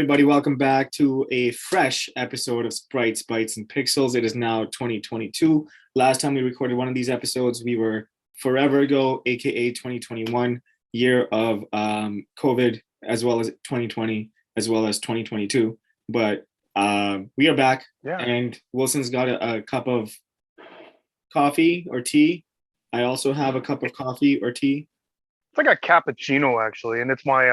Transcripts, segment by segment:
everybody. Welcome back to a fresh episode of Sprites, Bytes, and Pixels. It is now 2022. Last time we recorded one of these episodes, we were forever ago, aka 2021, year of COVID, as well as 2020, as well as 2022. But we are back, and Wilson's got a cup of coffee or tea. I also have a cup of coffee or tea. It's like a cappuccino actually, and it's my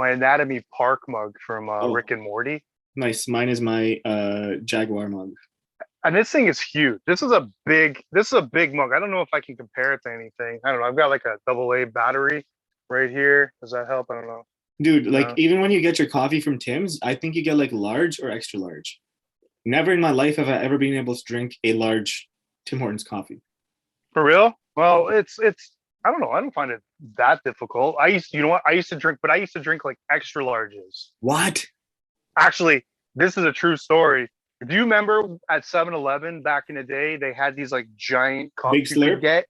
Anatomy Park mug from Rick and Morty. Nice. Mine is my Jaguar mug. And this thing is huge. This is a big mug. I don't know if I can compare it to anything. I don't know. I've got like a AA battery right here. Does that help? I don't know. Dude, even when you get your coffee from Tim's, I think you get like large or extra large. Never in my life have I ever been able to drink a large Tim Hortons coffee. For real? Well, it's I don't know. I don't find it that difficult. I used to drink like extra larges. What? Actually, this is a true story. Do you remember at 7-Eleven back in the day, they had these like giant cups you could get?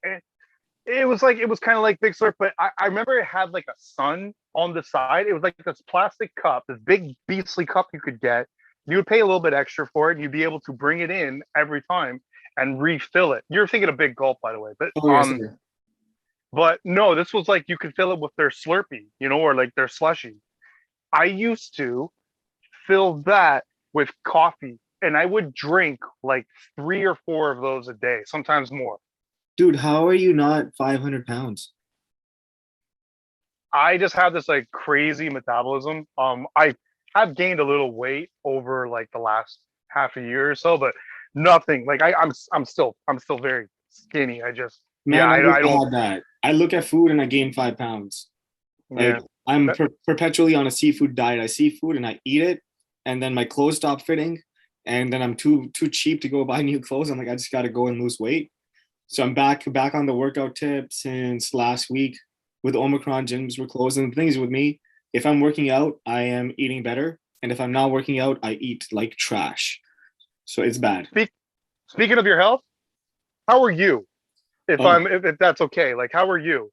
It was kind of like Big Slurp, but I remember it had like a sun on the side. It was like this plastic cup, this big beastly cup you could get. You would pay a little bit extra for it, and you'd be able to bring it in every time and refill it. You're thinking of Big Gulp, by the way, but But no, this was like you could fill it with their Slurpee, or like their slushie. I used to fill that with coffee, and I would drink like 3 or 4 of those a day, sometimes more. Dude, how are you not 500 pounds? I just have this like crazy metabolism. I have gained a little weight over like the last half a year or so, but nothing. Like I'm still very skinny. I don't. That. I look at food and I gain 5 pounds. Like I'm perpetually on a seafood diet. I see food and I eat it, and then my clothes stop fitting, and then I'm too cheap to go buy new clothes. I'm like, I just got to go and lose weight. So I'm back on the workout tip since last week. With Omicron, gyms were closed, and the thing is with me, if I'm working out, I am eating better, and if I'm not working out, I eat like trash. So it's bad. Speaking of your health, how are you? If that's okay, like how are you?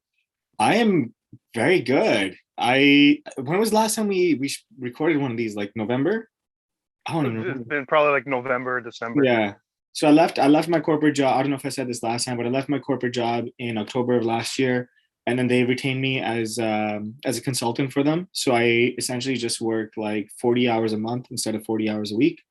I am very good. When was the last time we recorded one of these? Like November? I don't know. It's been probably like November, December. Yeah. So I left my corporate job. I don't know if I said this last time, but I left my corporate job in October of last year, and then they retained me as a consultant for them. So I essentially just work like 40 hours a month instead of 40 hours a week,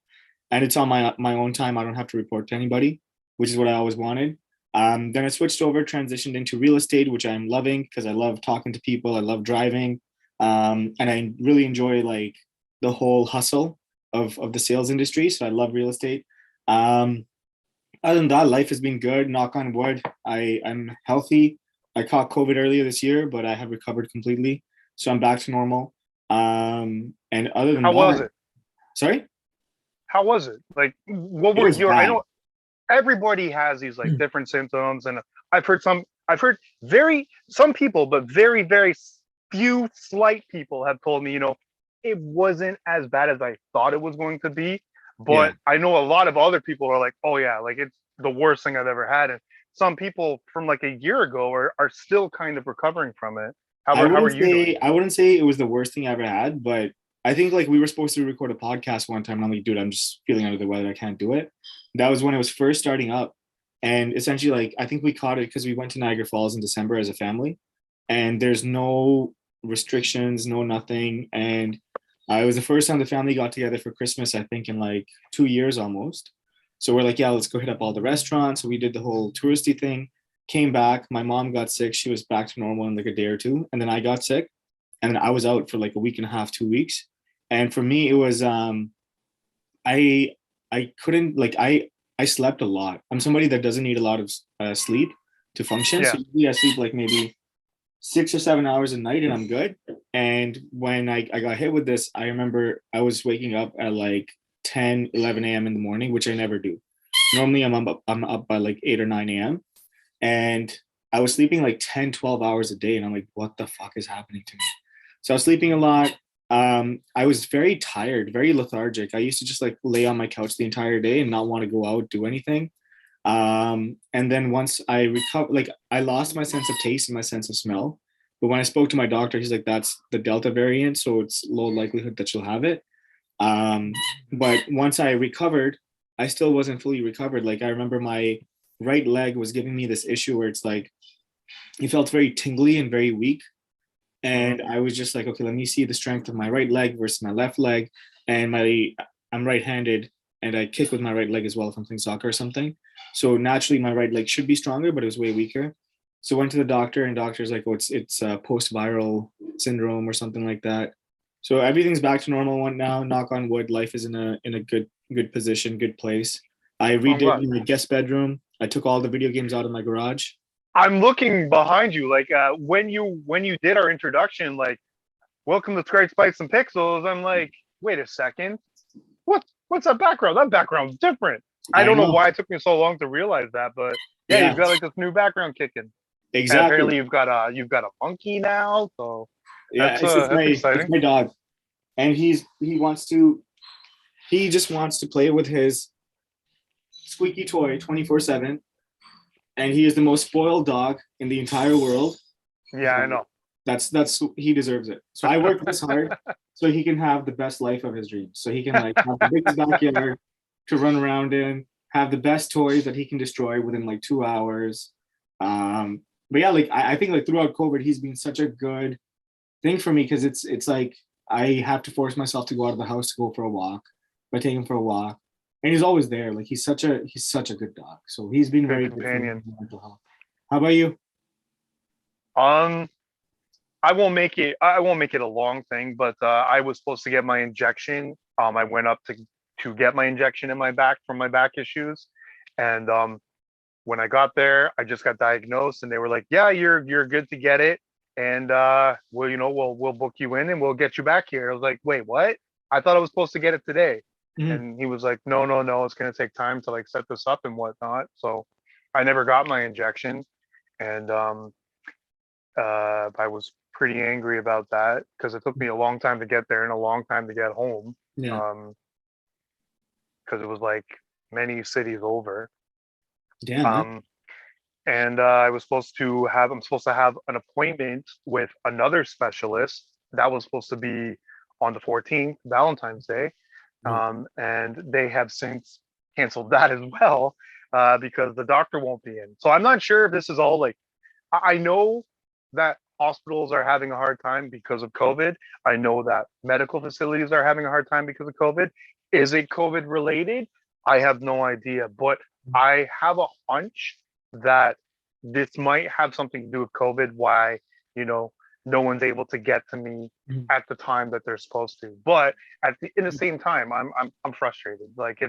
and it's on my own time. I don't have to report to anybody, which is what I always wanted. Then I switched over, transitioned into real estate, which I'm loving because I love talking to people. I love driving. And I really enjoy like the whole hustle of the sales industry. So I love real estate. Other than that, life has been good. Knock on wood. I'm healthy. I caught COVID earlier this year, but I have recovered completely. So I'm back to normal. And other than how was it? Sorry? How was it? Like, what were your, I know everybody has these like different symptoms, and I've heard some people, but very, very few slight people have told me, it wasn't as bad as I thought it was going to be. But I know a lot of other people are like, oh yeah, like it's the worst thing I've ever had. And some people from like a year ago are still kind of recovering from it. How are you doing? I wouldn't say it was the worst thing I ever had, but I think like we were supposed to record a podcast one time, and I'm like, dude, I'm just feeling under the weather. I can't do it. That was when it was first starting up. And essentially, like, I think we caught it because we went to Niagara Falls in December as a family, and there's no restrictions, no nothing. And it was the first time the family got together for Christmas, I think, in like 2 years almost. So we're like, yeah, let's go hit up all the restaurants. So we did the whole touristy thing, came back. My mom got sick. She was back to normal in like a day or two. And then I got sick. And then I was out for like a week and a half, 2 weeks. And for me, it was, I couldn't, like, I slept a lot. I'm somebody that doesn't need a lot of sleep to function. Yeah. So usually I sleep like maybe 6 or 7 hours a night and I'm good. And when I got hit with this, I remember I was waking up at like 10, 11 a.m. in the morning, which I never do. Normally I'm up by like 8 or 9 a.m. And I was sleeping like 10, 12 hours a day. And I'm like, what the fuck is happening to me? So I was sleeping a lot. I was very tired, very lethargic. I used to just like lay on my couch the entire day and not want to go out, do anything. And then once I recovered, like I lost my sense of taste and my sense of smell. But when I spoke to my doctor, he's like, that's the Delta variant. So it's low likelihood that you'll have it. But once I recovered, I still wasn't fully recovered. Like I remember my right leg was giving me this issue where it's like it felt very tingly and very weak. Mm-hmm. And I was just like, okay, let me see the strength of my right leg versus my left leg. And I'm right-handed and I kick with my right leg as well if I'm playing soccer or something. So naturally my right leg should be stronger, but it was way weaker. So went to the doctor and doctor's like, oh, it's post-viral syndrome or something like that. So everything's back to normal one now. Knock on wood, life is in a good position, good place. I Oh, I'm redid glad. my guest bedroom. I took all the video games out of my garage. I'm looking behind you, like when you did our introduction, like welcome to Scratch Spikes and Pixels. I'm like, wait a second, what's that background? That background's different. I I don't know know. why it took me so long to realize that, but yeah, Yeah, you've got like this new background kicking, and exactly. apparently you've got a monkey now, so Yeah, that's it's that's it's exciting. my dog. And he just wants to play with his squeaky toy 24/7. And he is the most spoiled dog in the entire world. Yeah, I know. That's he deserves it. So I work this hard so he can have the best life of his dreams. So he can like have the biggest backyard to run around in, have the best toys that he can destroy within like 2 hours. But yeah, like I think like throughout COVID, he's been such a good thing for me because it's like I have to force myself to go out of the house to go for a walk. I take him for a walk, and he's always there. Like he's such a good dog. So he's been Good very good for me companion. in my mental health. How about you? Um, I won't make it a long thing, but I was supposed to get my injection. I went up to get my injection in my back from my back issues, and when I got there, I just got diagnosed, and they were like, "Yeah, you're good to get it, and we'll book you in and we'll get you back here." I was like, "Wait, what? I thought I was supposed to get it today." Mhm. And he was like, "No, no, no, it's gonna take time to like set this up and whatnot." So I never got my injection, and I was pretty angry about that because it took me a long time to get there and a long time to get home. Yeah. Um, because it was like many cities over. Damn. Huh? Um, and I'm supposed to have an appointment with another specialist that was supposed to be on the 14th, Valentine's Day. Oh, And they have since canceled that as well because the doctor won't be in. So I'm not sure if this is all like, I know that hospitals are having a hard time because of COVID. I know that medical facilities are having a hard time because of COVID. Is it COVID related? I have no idea, but I have a hunch that this might have something to do with COVID, why, you know, no one's able to get to me mhm. at the time that they're supposed to. But in the same time, I'm frustrated. Like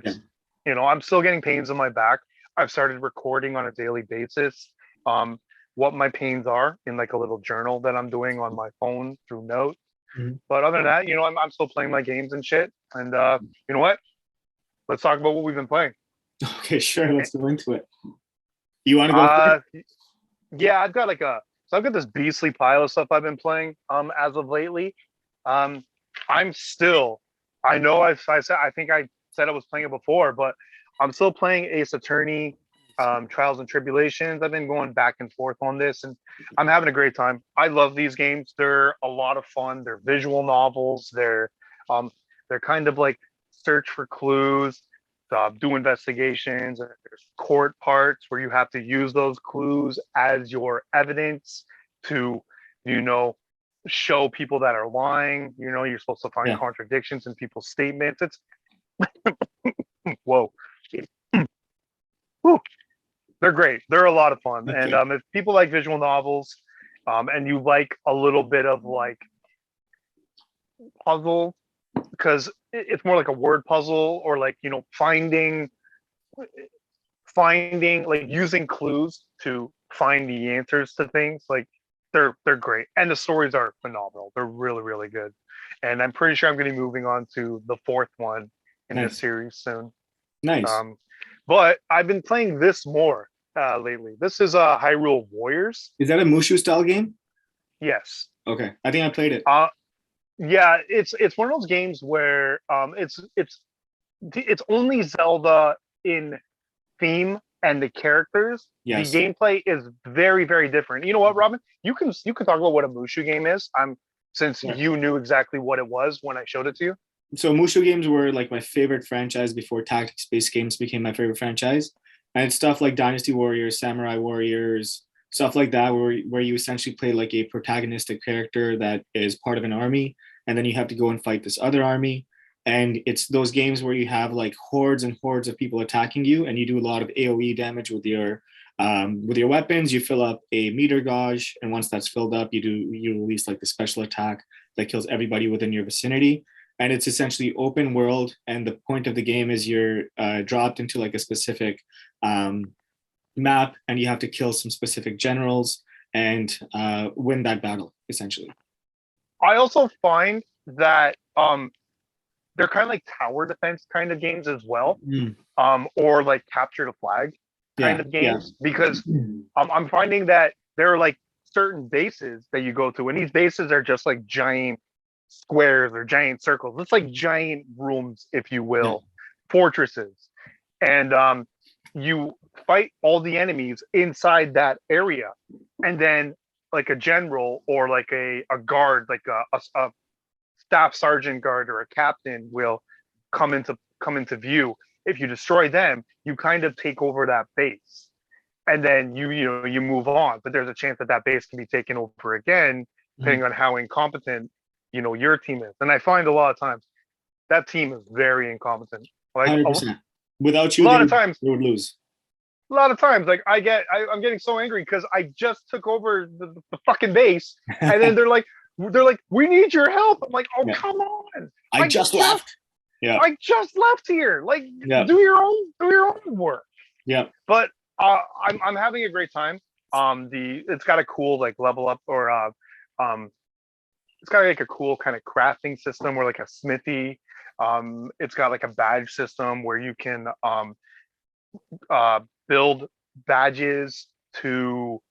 Yeah. I'm still getting pains in my back. I've started recording on a daily basis. Um, what my pains are in like a little journal that I'm doing on my phone through notes. Mhm. But other than that, I'm still playing my games and shit. And you know what? Let's talk about what we've been playing. Okay, sure. Let's go into it. You want to go first? Uh yeah, I've got this beastly pile of stuff I've been playing as of lately. Um I'm still I know I think I said I was playing it before, but I'm still playing Ace Attorney, Trials and Tribulations. I've been going back and forth on this and I'm having a great time. I love these games. They're a lot of fun. They're visual novels. Um they're kind of like search for clues, do investigations, and there's court parts where you have to use those clues as your evidence to, you know, show people that are lying. You're supposed to find Yeah. contradictions in people's statements. It's whoa, whew, they're great. They're a lot of fun, and Okay. if people like visual novels, and you like a little bit of like puzzle, because it's more like a word puzzle or like finding like using clues to find the answers to things, like they're great, and the stories are phenomenal. They're really really good, and I'm pretty sure I'm going to be moving on to the fourth one in this Nice. series soon. Nice. um but I've been playing this more lately. This is Hyrule Warriors. Is that a Mushu style game? Yes. Okay. I think I played it. uh yeah, it's one of those games where it's only Zelda in theme and the characters. The Yes. gameplay is very, very different. You know what, Robin? You can talk about what a Mushu game is. Since Yeah. you knew exactly what it was when I showed it to you. So Musou games were like my favorite franchise before tactics-based games became my favorite franchise. And it's stuff like Dynasty Warriors, Samurai Warriors, stuff like that, where you essentially play like a protagonistic character that is part of an army, and then you have to go and fight this other army. And it's those games where you have like hordes and hordes of people attacking you, and you do a lot of AOE damage with your weapons. You fill up a meter gauge, and once that's filled up, you release like the special attack that kills everybody within your vicinity. And it's essentially open world, and the point of the game is you're dropped into like a specific um, map, and you have to kill some specific generals and win that battle essentially. I also find that they're kind of like tower defense kind of games as well, or like capture the flag kind of games, because I'm finding that there are like certain bases that you go to, and these bases are just like giant squares or giant circles. It's like giant rooms, if you will, fortresses, and you fight all the enemies inside that area, and then like a general or like a guard, like a staff sergeant guard or a captain will come into view. If you destroy them, you kind of take over that base, and then you move on. But there's a chance that that base can be taken over again, depending on how incompetent your team is. And I find a lot of times that team is very incompetent. Like 100%. Without you, a lot of times they would lose. A lot of times, like I'm getting so angry because I just took over the fucking base, and then they're like, we need your help. I'm like, oh come on! I just left. Yeah, I just left here. Like, do your own work. Yeah. But I'm having a great time. It's got a cool like level up, or it's got like a cool kind of crafting system, or like a smithy. It's got like a badge system where you can build badges to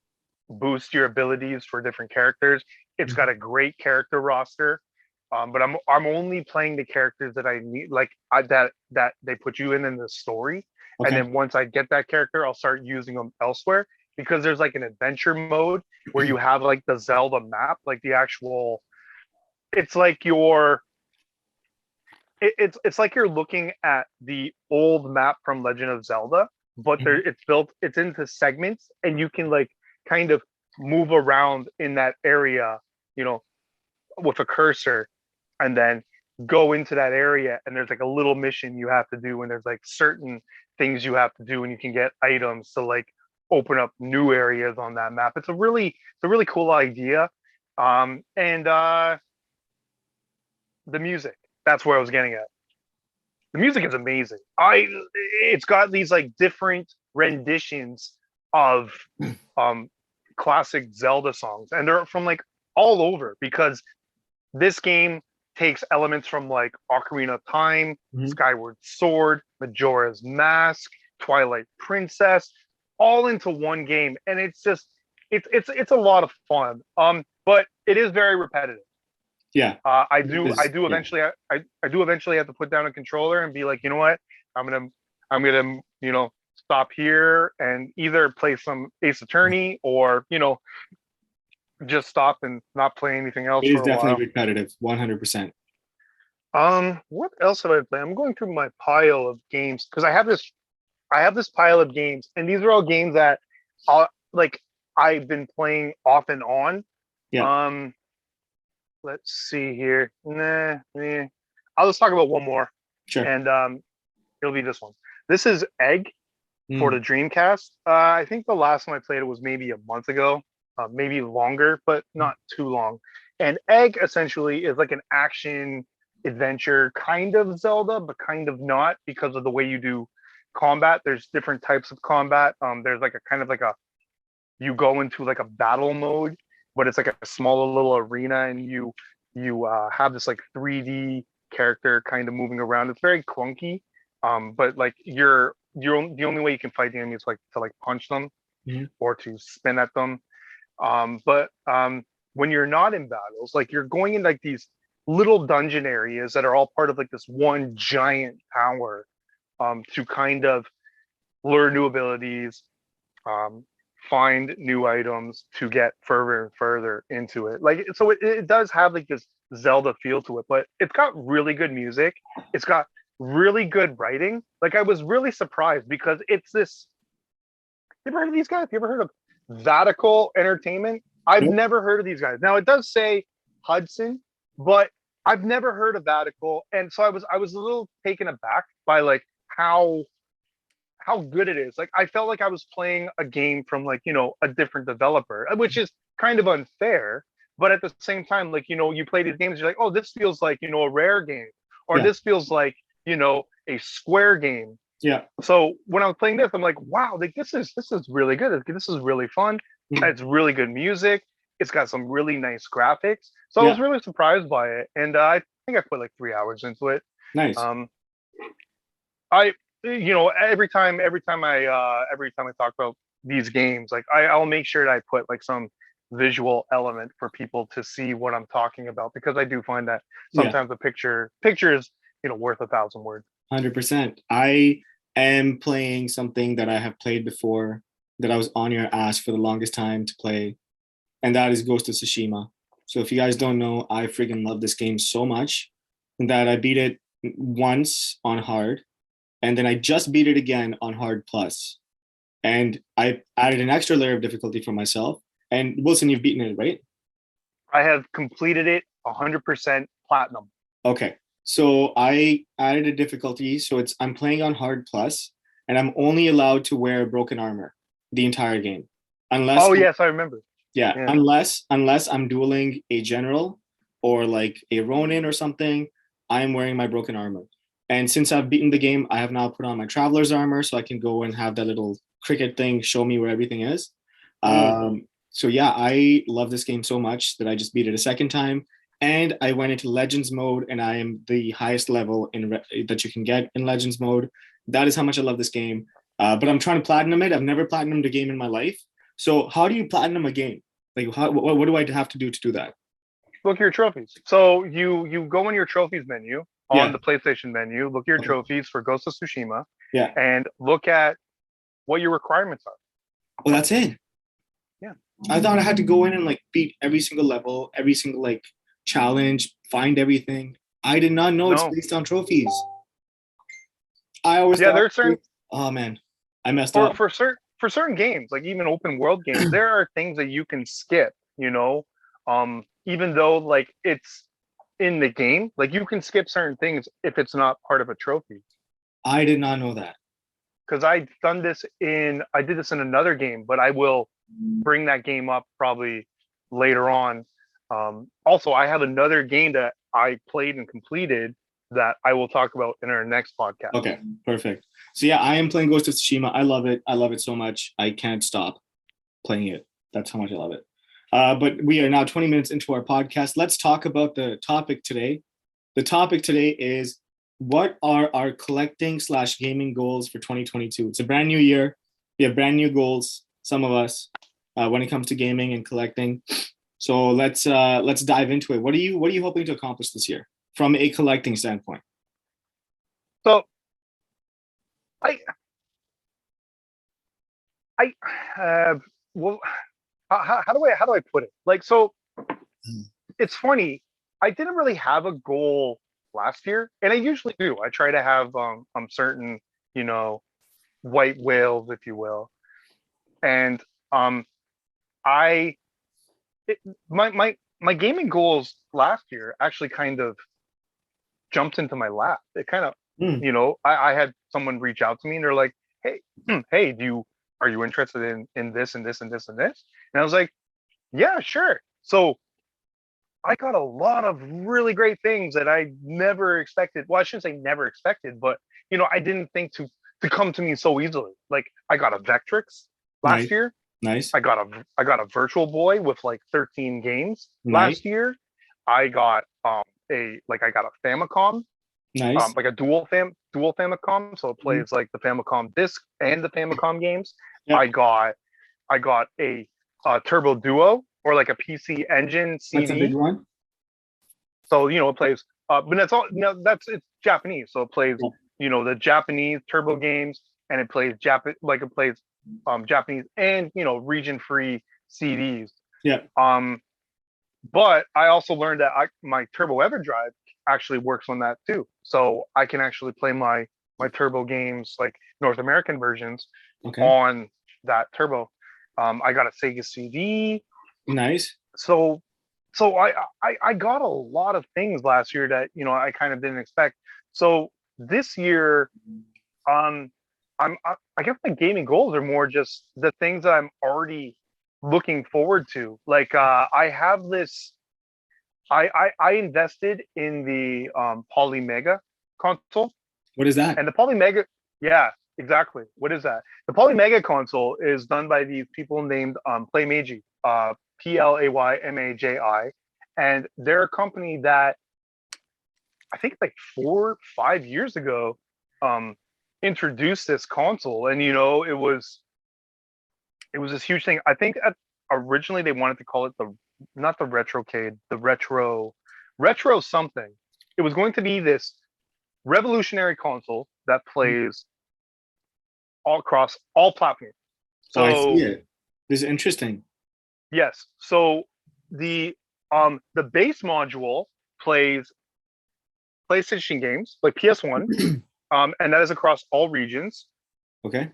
boost your abilities for different characters. It's got a great character roster, but I'm only playing the characters that I need, like that they put you in the story. Okay. And then once I get that character, I'll start using them elsewhere, because there's like an adventure mode where you have like the Zelda map, like the actual. It's like it's like you're looking at the old map from Legend of Zelda, but it's into segments, and you can like kind of move around in that area, with a cursor, and then go into that area, and there's like a little mission you have to do, and there's like certain things you have to do, and you can get items to like open up new areas on that map. It's a really cool idea. And the music, that's where I was getting at. The music is amazing. It's got these like different renditions of classic Zelda songs, and they're from like all over, because this game takes elements from like Ocarina of Time, Skyward Sword, Majora's Mask, Twilight Princess, all into one game, and it's just it's a lot of fun. But it is very repetitive. Yeah. I do eventually have to put down a controller and be like, you know what? I'm gonna stop here and either play some Ace Attorney, or just stop and not play anything else. It is definitely repetitive, 100%. What else have I played? I'm going through my pile of games, because I have this pile of games, and these are all games that I've been playing off and on. Yeah. Let's see here. I'll just talk about one more. Sure. And it'll be this one. This is Egg for the Dreamcast. I think the last time I played it was maybe a month ago, maybe longer, but not too long. And Egg essentially is like an action adventure, kind of Zelda, but kind of not, because of the way you do combat. There's different types of combat. There's like a kind of like you go into like a battle mode, but it's like a smaller little arena, and you have this like 3D character kind of moving around. It's very clunky, but like the only way you can fight the enemies is like to like punch them or to spin at them. But when you're not in battles, like you're going in like these little dungeon areas that are all part of like this one giant tower, to kind of learn new abilities, find new items to get further and further into it. Like, so it does have like this Zelda feel to it, but it's got really good music. It's got really good writing. Like I was really surprised because it's this. You ever heard of these guys? You ever heard of Vatical Entertainment? I've Nope. never heard of these guys. Now it does say Hudson, but I've never heard of Vatical, and so I was a little taken aback by like how good it is. Like I felt like I was playing a game from like, a different developer, which is kind of unfair. But at the same time, like, you play these games, you're like, oh, this feels like, a rare game, or Yeah. this feels like, a Square game. Yeah. So when I was playing this, I'm like, wow, like this is really good. This is really fun. Mhm. It's really good music. It's got some really nice graphics. So I Yeah. was really surprised by it. And I think I put like 3 hours into it. Nice. Um, I every time I talk about these games, like I'll make sure that I put like some visual element for people to see what I'm talking about, because I do find that Yeah. sometimes a picture is worth 1,000 words. 100%. I am playing something that I have played before that I was on your ass for the longest time to play, and that is Ghost of Tsushima. So if you guys don't know, I freaking love this game so much that I beat it once on hard, and then I just beat it again on hard plus. And I added an extra layer of difficulty for myself. And Wilson, you've beaten it, right? I have completed it 100% platinum. Okay. So I added a difficulty. So I'm playing on hard plus, and I'm only allowed to wear broken armor the entire game. Unless Oh yes, I remember. Yeah, Yeah. unless I'm dueling a general or like a Ronin or something, I'm wearing my broken armor. And since I've beaten the game, I have now put on my traveler's armor so I can go and have that little cricket thing show me where everything is. So yeah, I love this game so much that I just beat it a second time, and I went into Legends mode, and I am the highest level that you can get in Legends mode. That is how much I love this game. But I'm trying to platinum it. I've never platinumed a game in my life. So how do you platinum a game? Like, what do I have to do that? Look at your trophies. So you go in your trophies menu on Yeah. the PlayStation menu. Look at your trophies for Ghost of Tsushima. Yeah. And look at what your requirements are. Oh, that's it. Yeah. I thought I had to go in and like beat every single level, every single like challenge, find everything. I did not know it's No. based on trophies. I always Yeah, thought, there are certain oh man, I messed up. for certain games, like even open world games, there are things that you can skip, even though like it's in the game, like you can skip certain things if it's not part of a trophy. I did not know that. Because I did this in another game, but I will bring that game up probably later on. Also, I have another game that I played and completed that I will talk about in our next podcast. Okay, perfect. So yeah, I am playing Ghost of Tsushima. I love it. I love it so much. I can't stop playing it. That's how much I love it. But we are now 20 minutes into our podcast. Let's talk about the topic today. The topic today is, what are our collecting/gaming goals for 2022? It's a brand new year. We have brand new goals, some of us, when it comes to gaming and collecting. So let's dive into it. What are you hoping to accomplish this year from a collecting standpoint? So well, how do I put it? Like, so it's funny. I didn't really have a goal last year, and I usually do. I try to have certain, white whales, if you will, and I my gaming goals last year actually kind of jumped into my lap. It kind of, I had someone reach out to me and they're like, hey, hey, are you interested in this and this and this and this? And I was like, yeah, sure. So I got a lot of really great things that I never expected. Well, I shouldn't say never expected, but I didn't think to come to me so easily. Like I got a Vectrix last year. Nice. I got a Virtual Boy with like 13 games Nice. last year. I got I got a Famicom. Nice. Like a dual Famicom, so it plays like the Famicom disc and the Famicom games. Yep. I got a Turbo Duo, or like a PC Engine CD. That's a big one. So it plays, but that's all. It's Japanese, so it plays the Japanese Turbo games, and it plays Japanese and region free CDs. Yeah. But I also learned that my Turbo EverDrive actually works on that too. So I can actually play my Turbo games, like North American versions, Okay. on that Turbo. I got a Sega CD. Nice. So I got a lot of things last year that I kind of didn't expect. So this year, um, I guess my gaming goals are more just the things that I'm already looking forward to. Like I have this. I invested in the POLYMEGA console, What is that? and the POLYMEGA. Yeah, exactly. What is that? The POLYMEGA console is done by these people named PlayMagi, PLAYMAJI, and they're a company that I think like 4 5 years ago um, introduced this console, and it was this huge thing. I think originally they wanted to call it the not the retrocade, the retro something. It was going to be this revolutionary console that plays all across all platforms. Oh, I see So it. This is interesting. yes, so the base module plays PlayStation games like PS1, and that is across all regions. Okay.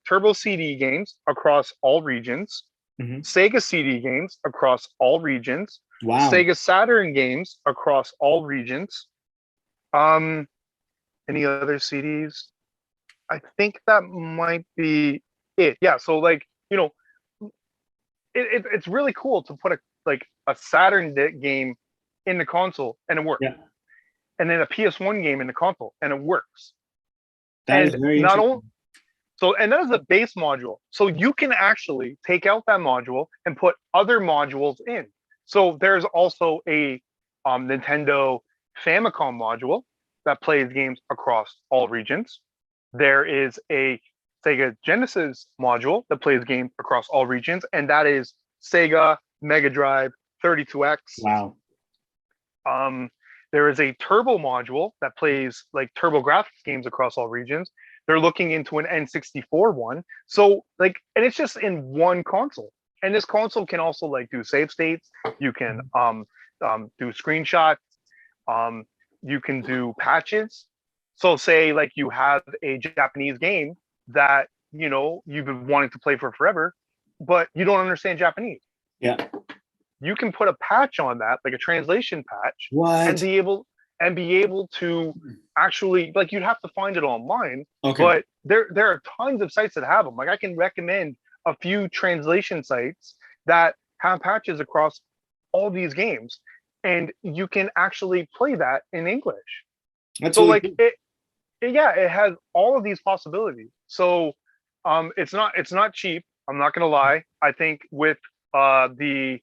Turbo CD games across all regions. Hmm. Sega CD games across all regions. Wow. Sega Saturn games across all regions. Um, any other CDs? I think that might be it. Yeah. So like it's really cool to put a Saturn game in the console and it works, Yeah, and then a PS1 game in the console and it works. that is And very not only interesting. so, and that is the base module. So you can actually take out that module and put other modules in. So there's also a Nintendo Famicom module that plays games across all regions. There is a Sega Genesis module that plays games across all regions, and that is Sega Mega Drive 32X. Wow. Um, there is a Turbo module that plays like Turbo Graphics games across all regions. They're looking into an N64 one. So like, and it's just in one console. And this console can also like do save states. You can do screenshots. Um, you can do patches. So say like you have a Japanese game that you've been wanting to play for forever, but you don't understand Japanese. Yeah. You can put a patch on that, like a translation patch, and What? be able to actually, like, you'd have to find it online, Okay. but there are tons of sites that have them. Like I can recommend a few translation sites that have patches across all these games, and you can actually play that in English. That's So really like cool. yeah, it has all of these possibilities. So it's not cheap. I'm not gonna lie. I think with the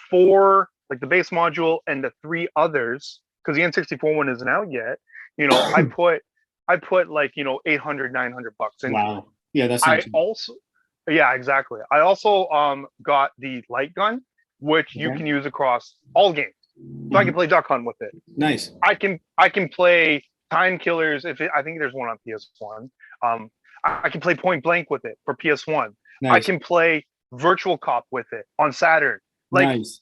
four, like the base module and the three others, because the N64 one isn't out yet. I put like 800 $900 into it. Wow. Yeah, that's not I cheap. also Yeah, exactly. I also got the light gun, which you Okay. can use across all games. So I can Hmm. play Duck Hunt with it. Nice. I can play Time Killers I think there's one on PS1. I can play Point Blank with it for PS1. I Nice. can play Virtual Cop with it on Saturn. Like Nice.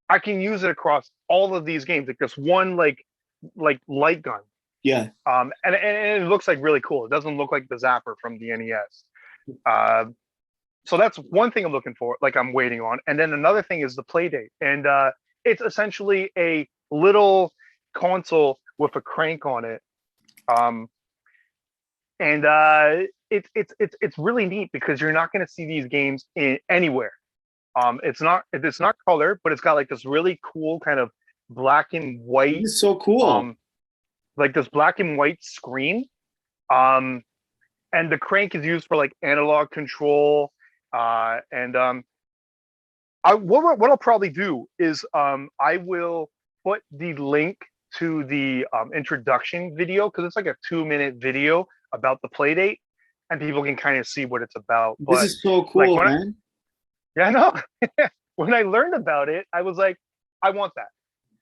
I can use it across all of these games, like this one like light gun. Yeah. And it looks like really cool. It doesn't look like the Zapper from the NES. Uh, so that's one thing I'm looking for, like I'm waiting on. And then another thing is the Playdate, and it's essentially a little console with a crank on it. Um, and it's really neat because you're not going to see these games anywhere. It's not color, but it's got like this really cool kind of black and This white, is so cool. um, like this black and white screen. Um, and the crank is used for like analog control. And what I'll probably do is I will put the link to the introduction video, because it's like a 2-minute video about the Playdate, and people can kind of see what it's about. This But is so like cool, man. yeah, I know. When I learned about it, I was like, I want that.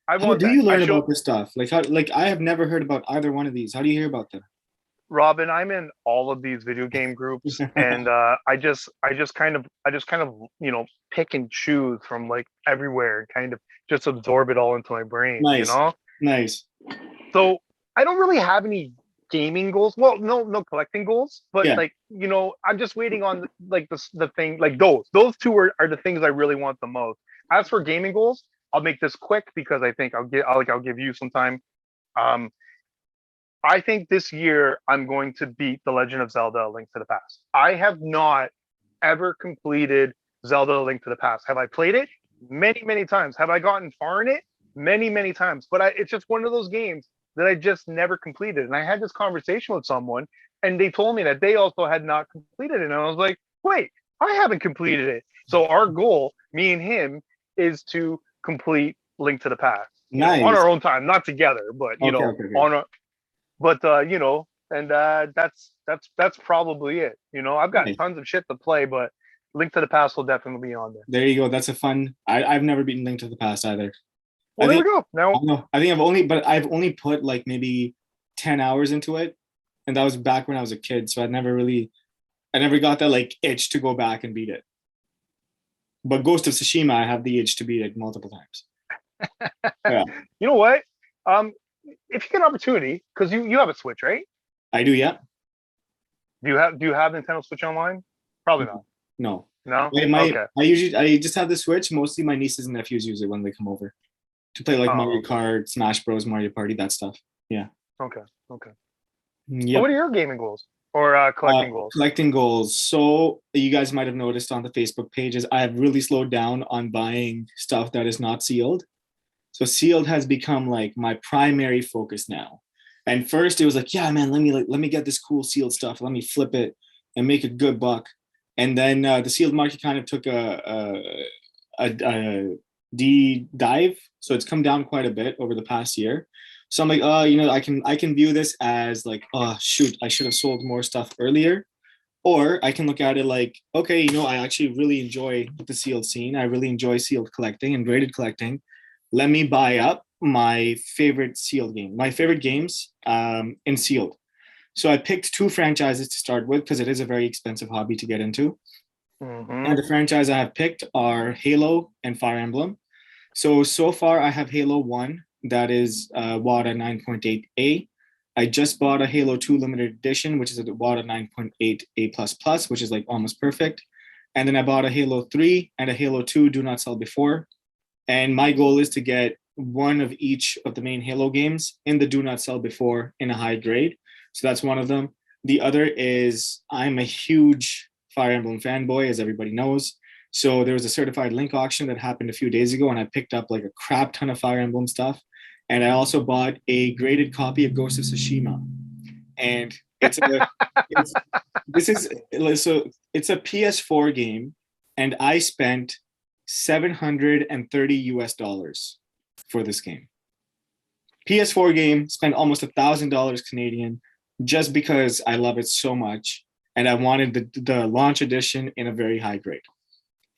I How want do that. you I learn showed about this stuff? Like how like I have never heard about either one of these. How do you hear about them? Robin, I'm in all of these video game groups, and I just kind of pick and choose from like everywhere, and kind of just absorb it all into my brain, Nice, nice. So I don't really have any gaming goals. Well, no collecting goals, but Yeah, like I'm just waiting on like the thing, like those two are the things I really want the most. As for gaming goals, I'll make this quick because I think I'll give you some time. Um, I think this year I'm going to beat The Legend of Zelda: A Link to the Past. I have not ever completed Zelda: A Link to the Past. Have I played it? Many, many times. Have I gotten far in it? Many, many times. But it's just one of those games that I just never completed. And I had this conversation with someone, and they told me that they also had not completed it. And I was like, wait, I haven't completed it. So our goal, me and him, is to complete Link to the Past. On nice. our own time, not together, but Okay, okay, okay. on a but and that's probably it. I've got Nice. tons of shit to play, but Link to the Past will definitely be on there. There you go. That's a fun. I've never beaten Link to the Past either. Well, I there we think go. I Now, don't know. I think I've only put like maybe 10 hours into it, and that was back when I was a kid. So I never got that like itch to go back and beat it. But Ghost of Tsushima, I have the itch to beat it multiple times. Yeah, you know what? Um, if you get an opportunity, because you have a Switch, right? I do. Yeah. Do you have Nintendo Switch Online? Probably not. No. No. My Okay. I just have the Switch. Mostly my nieces and nephews use it when they come over to play like Oh, Mario okay. Kart, Smash Bros, Mario Party, that stuff. Yeah. Okay. Okay. So what Yep. are your gaming goals or collecting goals? Collecting goals. So you guys might have noticed on the Facebook pages, I have really slowed down on buying stuff that is not sealed. So sealed has become like my primary focus now. And first it was like, yeah, man, let me get this cool sealed stuff. Let me flip it and make a good buck. And then the sealed market kind of took a dive. So it's come down quite a bit over the past year. So I'm like, I can view this as like, oh shoot, I should have sold more stuff earlier. Or I can look at it like, okay, I actually really enjoy the sealed scene. I really enjoy sealed collecting and graded collecting. Let me buy up my favorite sealed game, my favorite games in sealed. So I picked two franchises to start with because it is a very expensive hobby to get into. Mm-hmm. And the franchise I have picked are Halo and Fire Emblem. So far I have Halo 1 that is WADA 9.8A. I just bought a Halo 2 limited edition, which is a WADA 9.8A++, which is like almost perfect. And then I bought a Halo 3 and a Halo 2 do not sell before. And my goal is to get one of each of the main Halo games in the do not sell before in a high grade. So that's one of them. The other is I'm a huge Fire Emblem fanboy, as everybody knows. So there was a certified link auction that happened a few days ago, and I picked up like a crap ton of Fire Emblem stuff. And I also bought a graded copy of Ghost of Tsushima. And it's this is so it's a PS4 game, and I spent $730 for this game. PS4 game, spent almost $1,000 Canadian just because I love it so much, and I wanted the launch edition in a very high grade.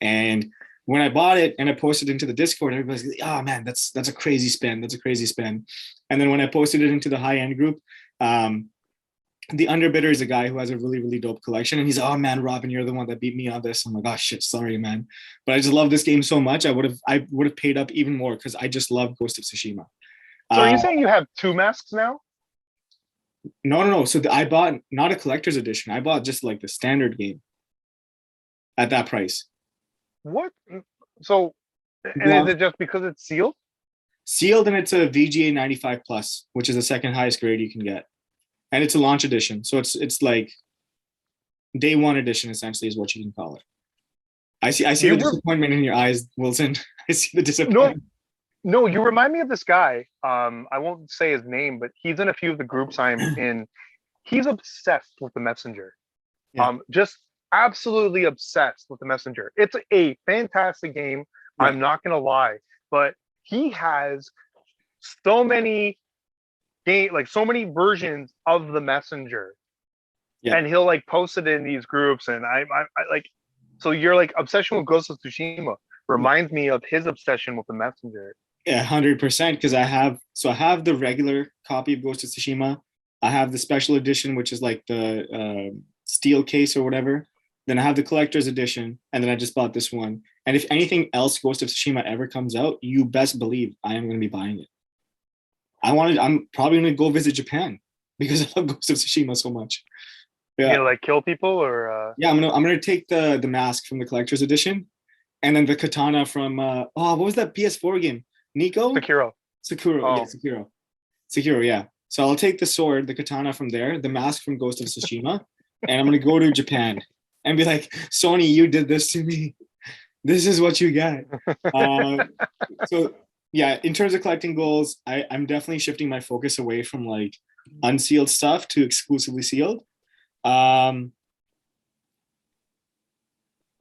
And when I bought it and I posted it into the Discord, everybody's like, "Oh man, that's a crazy spend. That's a crazy spend." And then when I posted it into the high end group, the underbidder is a guy who has a really, really dope collection. And he's like, "Oh man, Robin, you're the one that beat me on this." I'm like, "Oh shit, sorry, man." But I just love this game so much. I would have paid up even more because I just love Ghost of Tsushima. So are Uh, you saying you have two masks now? no, no, no. So I bought not a collector's edition. I bought just like the standard game at that price. What? So, and is Well, it just because it's sealed? sealed, and it's a VGA 95 plus, which is the second highest grade you can get, and it's a launch edition. So it's like day one edition essentially is what you can call it. I see You the were disappointment in your eyes, Wilson. I see the no, disappointment. no. You remind me of this guy. I won't say his name, but he's in a few of the groups I'm in. He's obsessed with the Messenger. Yeah, Just absolutely obsessed with the Messenger. It's a fantastic game. right. I'm not gonna lie, but he has so many so many versions of the Messenger, Yeah, and he'll like post it in these groups, and I like. So your like obsession with Ghost of Tsushima reminds me of his obsession with the Messenger. yeah, 100%. Because I have the regular copy of Ghost of Tsushima. I have the special edition, which is like the steel case or whatever. Then I have the collector's edition, and then I just bought this one. And if anything else Ghost of Tsushima ever comes out, you best believe I am going to be buying it. I'm probably going to go visit Japan because I love Ghost of Tsushima so much. You Yeah, gonna like kill people or yeah. I'm gonna take the mask from the collector's edition, and then the katana from what was that PS4 game? Nico? Sekiro? Sakura, yeah, Oh, Sekiro, yeah. So I'll take the sword, the katana from there, the mask from Ghost of Tsushima, and I'm gonna go to Japan and be like, Sony, you did this to me. This is what you get. So yeah, in terms of collecting goals, I'm definitely shifting my focus away from like unsealed stuff to exclusively sealed. Um,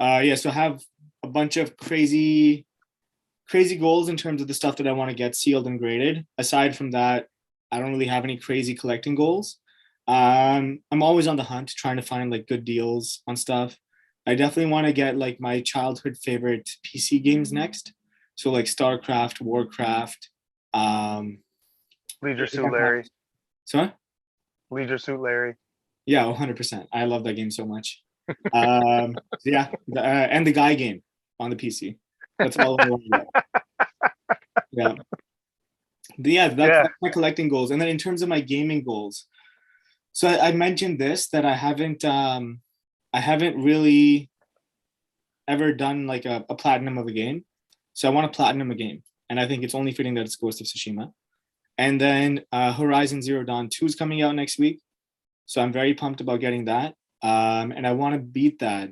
yeah, so I have a bunch of crazy goals in terms of the stuff that I want to get sealed and graded. Aside from that, I don't really have any crazy collecting goals. I'm always on the hunt trying to find like good deals on stuff. I definitely want to get like my childhood favorite PC games next. So like StarCraft, Warcraft. Leisure Suit Larry. Sorry? Leisure Suit Larry. Yeah, 100%. I love that game so much. So yeah, and the Guy game on the PC. That's all I want to get. Yeah. Yeah, that's my collecting goals. And then in terms of my gaming goals, so I mentioned this that I haven't really ever done like a platinum of a game. So I want to platinum a game. And I think it's only fitting that it's Ghost of Tsushima. And then Horizon Zero Dawn 2 is coming out next week. So I'm very pumped about getting that. And I want to beat that.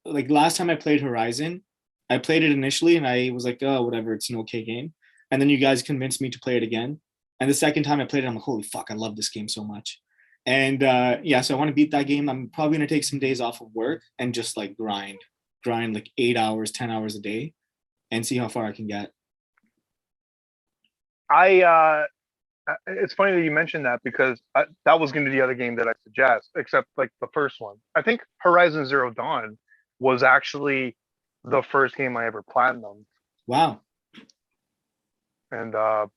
Like last time I played Horizon, I played it initially and I was like, oh, whatever, it's an okay game. And then you guys convinced me to play it again. And the second time I played it, I'm like, holy fuck, I love this game so much. And yeah, so I want to beat that game. I'm probably going to take some days off of work and just like grind like 8 hours, 10 hours a day and see how far I can get. It's funny that you mentioned that because that was going to be the other game that I suggest, except like the first one. I think Horizon Zero Dawn was actually the first game I ever platinumed. Wow. And that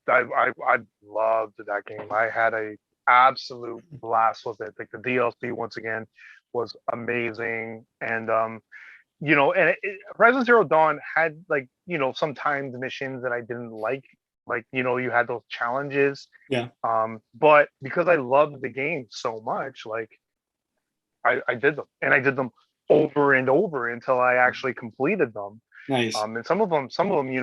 I loved that game. I had a absolute blast with it. Like the DLC once again was amazing, and Horizon Zero Dawn had like some timed missions that I didn't like. Like you had those challenges. Yeah. But because I loved the game so much, like I did them, and I did them over and over until I actually completed them. Nice. And some of them,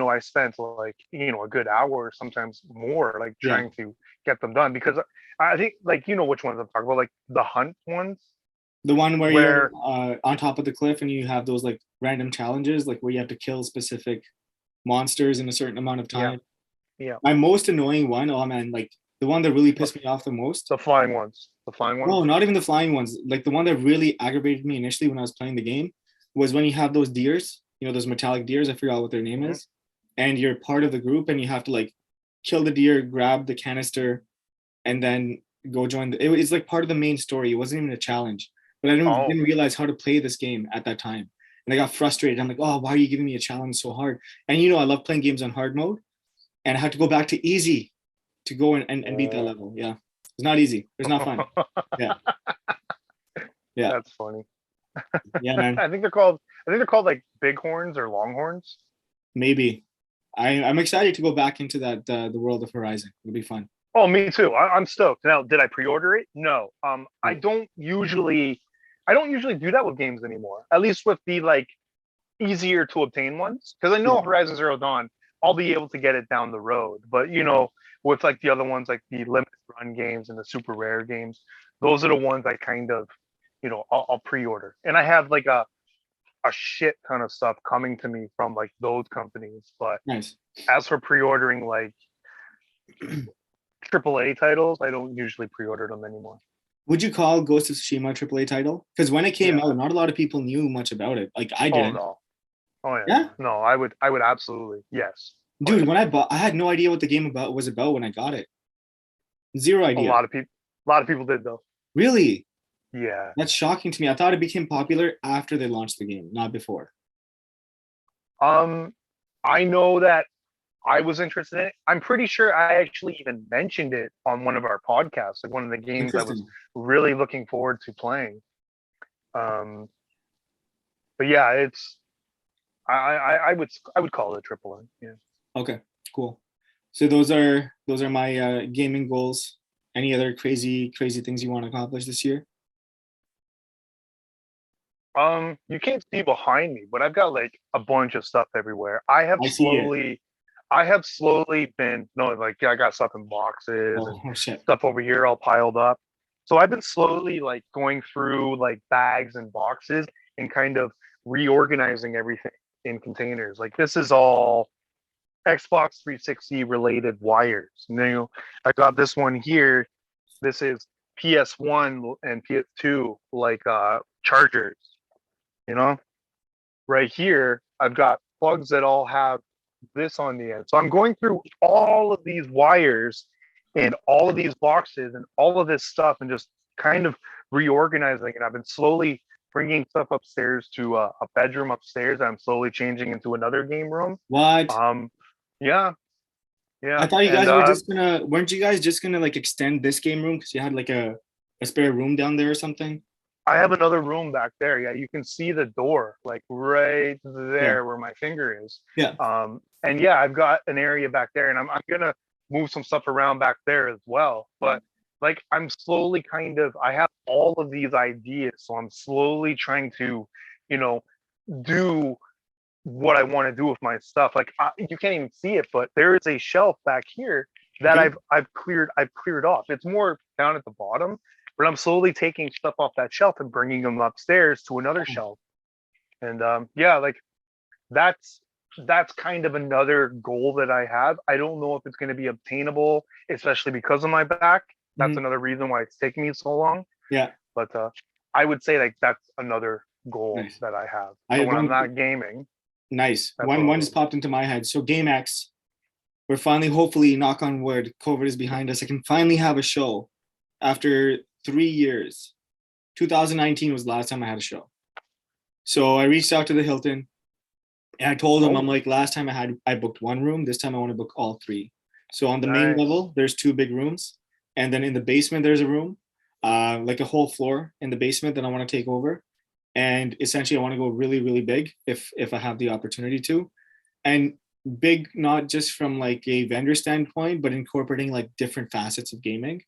I spent like a good hour, sometimes more, like trying to get them done because I think like which ones I'm talking about, like the hunt ones. The one where you're on top of the cliff and you have those like random challenges, like where you have to kill specific monsters in a certain amount of time. Yeah. My most annoying one, oh man, like the one that really pissed me off the most. The flying ones. The flying ones. No, not even the flying ones. Like the one that really aggravated me initially when I was playing the game was when you have those deers, those metallic deers. I forgot what their name is, and you're part of the group and you have to like kill the deer, grab the canister, and then go join it's like part of the main story. It wasn't even a challenge. But I didn't realize how to play this game at that time. And I got frustrated. I'm like, oh, why are you giving me a challenge so hard? And I love playing games on hard mode. And I had to go back to easy to go and beat that level. Yeah. It's not easy. It's not fun. Yeah. Yeah. That's funny. Yeah, man. I think they're called like bighorns or longhorns. Maybe. I'm excited to go back into that the world of Horizon. It'll be fun. Oh, me too. I'm stoked. Now, did I pre-order it? No. I don't usually do that with games anymore. At least with the like easier to obtain ones, because I know Horizon Zero Dawn, I'll be able to get it down the road. But with like the other ones, like the limited run games and the super rare games, those are the ones I kind of, I'll pre-order. And I have like a shit ton of stuff coming to me from like those companies. But nice. As for pre-ordering like AAA titles, I don't usually pre-order them anymore. Would you call Ghost of Tsushima a AAA title? Because when it came out, not a lot of people knew much about it. Like I didn't. Oh no. Yeah. No, I would absolutely, yes. Dude, when I had no idea what the game was about when I got it. Zero idea. A lot of people did though. Really? Yeah. That's shocking to me. I thought it became popular after they launched the game, not before. I know that I was interested in it. I'm pretty sure I actually even mentioned it on one of our podcasts, like one of the games I was Interesting. really looking forward to playing. Um, but yeah, it's I would call it a triple A. Yeah. Okay, cool. So those are my gaming goals. Any other crazy things you want to accomplish this year? You can't see behind me, but I've got like a bunch of stuff everywhere. I see it. I have slowly been no, like yeah, I got stuff in boxes Oh, and oh shit. stuff over here all piled up. So I've been slowly like going through like bags and boxes and kind of reorganizing everything in containers. Like this is all Xbox 360 related wires. Now I got this one here. This is PS1 and PS2 like chargers, you know? Right here, I've got plugs that all have this on the end. So I'm going through all of these wires and all of these boxes and all of this stuff and just kind of reorganizing it. I've been slowly bringing stuff upstairs to a bedroom upstairs that I'm slowly changing into another game room. What? Um, yeah, I yeah. thought you And guys were just gonna, weren't you guys just gonna like extend this game room because you had like a spare room down there or something? I have another room back there. Yeah, you can see the door like right Yeah. there where my finger is. Yeah. And yeah, I've got an area back there, and I'm gonna move some stuff around back there as well. But like I'm slowly kind of I have all of these ideas, so I'm slowly trying to, you know, do what I want to do with my stuff. Like you can't even see it, but there is a shelf back here that Okay. I've cleared off. It's more down at the bottom, but I'm slowly taking stuff off that shelf and bringing them upstairs to another shelf. And yeah, like that's that's kind of another goal that I have. I don't know if it's going to be obtainable, especially because of my back. That's Mhm. another reason why it's taking me so long. Yeah. But I would say like that's another goal Nice. that I have. I So when I'm one not gaming, nice. that's what I'll One just do. popped into my head. So GameX, we're finally, hopefully, knock on wood, COVID is behind us. I can finally have a show after 3 years. 2019 was the last time I had a show. So I reached out to the Hilton and I told them, I'm Oh, like, last time I booked one room. This time I want to book all three. So on the main nice. level, there's two big rooms. And then in the basement, there's a room, like a whole floor in the basement that I want to take over. And essentially I want to go really big if I have the opportunity to. And big not just from like a vendor standpoint, but incorporating like different facets of gaming.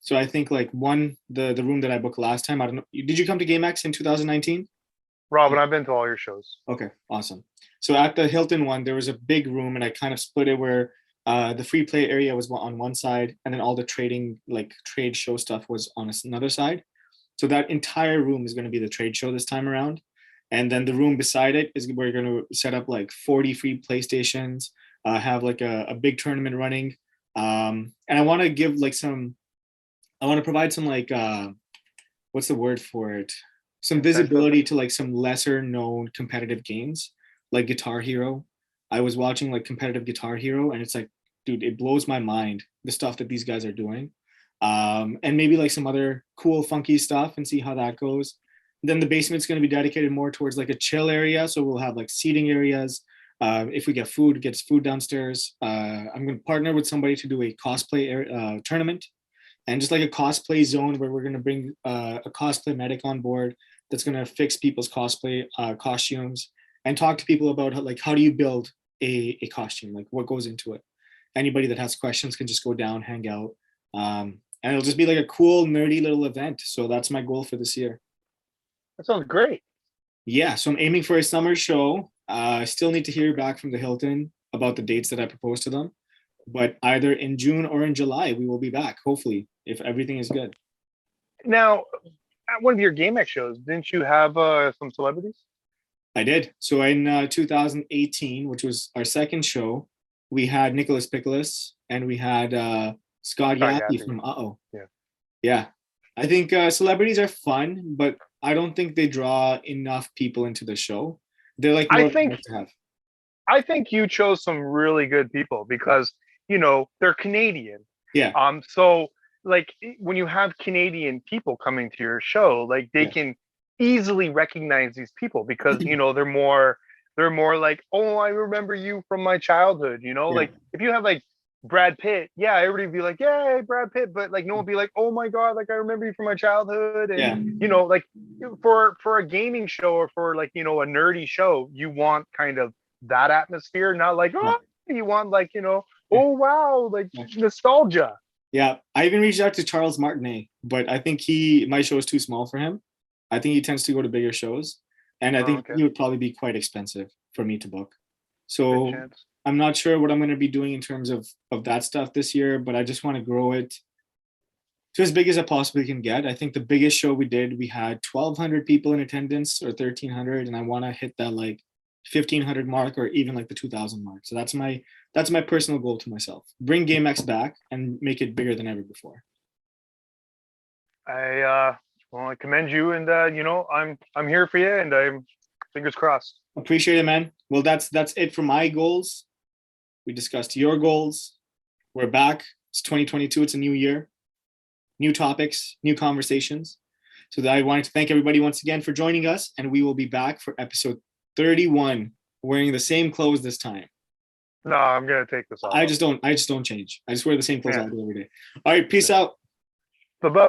So I think like one, the room that I booked last time, I don't know, did you come to GameX in 2019? Robin, I've been to all your shows. Okay, awesome. So at the Hilton one, there was a big room, and I kind of split it where the free play area was on one side, and then all the trading, like trade show stuff, was on another side. So that entire room is going to be the trade show this time around, and then the room beside it is we're going to set up like 40 free PlayStations, have like a big tournament running, and I want to give like some, I want to provide some like what's the word for it? Some Incentive. visibility to like some lesser known competitive games like Guitar Hero. I was watching like competitive Guitar Hero and it's like, dude, it blows my mind the stuff that these guys are doing. And maybe like some other cool, funky stuff and see how that goes. Then the basement's going to be dedicated more towards like a chill area. So we'll have like seating areas. If we get food, gets food downstairs. I'm going to partner with somebody to do a cosplay tournament and just like a cosplay zone where we're going to bring a cosplay medic on board that's going to fix people's cosplay costumes and talk to people about like how do you build a costume, like what goes into it. Anybody that has questions can just go down, hang out, and it'll just be like a cool nerdy little event. So that's my goal for this year. That sounds great. Yeah, so I'm aiming for a summer show. I still need to hear back from the Hilton about the dates that I proposed to them, but either in June or in July we will be back, hopefully, if everything is good. Now, at one of your GameX shows, didn't you have some celebrities? I did. So in 2018, which was our second show, we had Nicholas Pickles and we had Scott Scott Yappy Yappy. from Uh-Oh. Yeah. Yeah. I think celebrities are fun, but I don't think they draw enough people into the show. They're like I more think nice to have. I think you chose some really good people because they're Canadian. Yeah. So like when you have Canadian people coming to your show, like they Yeah. can easily recognize these people because they're more they're more like, oh, I remember you from my childhood. You know, Yeah. like if you have like Brad Pitt, yeah, everybody would be like, yay, Brad Pitt, but like no one would be like, oh my god, like I remember you from my childhood, and Yeah. you know, like for a gaming show or for like you know a nerdy show, you want kind of that atmosphere, not like oh, you want like you know, oh wow, like nostalgia. Yeah, I even reached out to Charles Martinet, but I think my show is too small for him. I think he tends to go to bigger shows, and I think Okay, he would probably be quite expensive for me to book. good So chance. I'm not sure what I'm going to be doing in terms of that stuff this year, but I just want to grow it to as big as I possibly can get. I think the biggest show we did, we had 1,200 people in attendance or 1,300, and I want to hit that like 1,500 mark or even like the 2,000 mark. So that's my personal goal to myself. Bring GameX back and make it bigger than ever before. I commend you, and you know I'm here for you, and I'm fingers crossed. Appreciate it, man. Well, that's it for my goals. We discussed your goals. We're back. It's 2022. It's a new year, new topics, new conversations. So I wanted to thank everybody once again for joining us, and we will be back for episode 31, wearing the same clothes this time. No, I'm gonna take this off. I just don't change. I just wear the same clothes all day every day. All right, peace out. Bye-bye.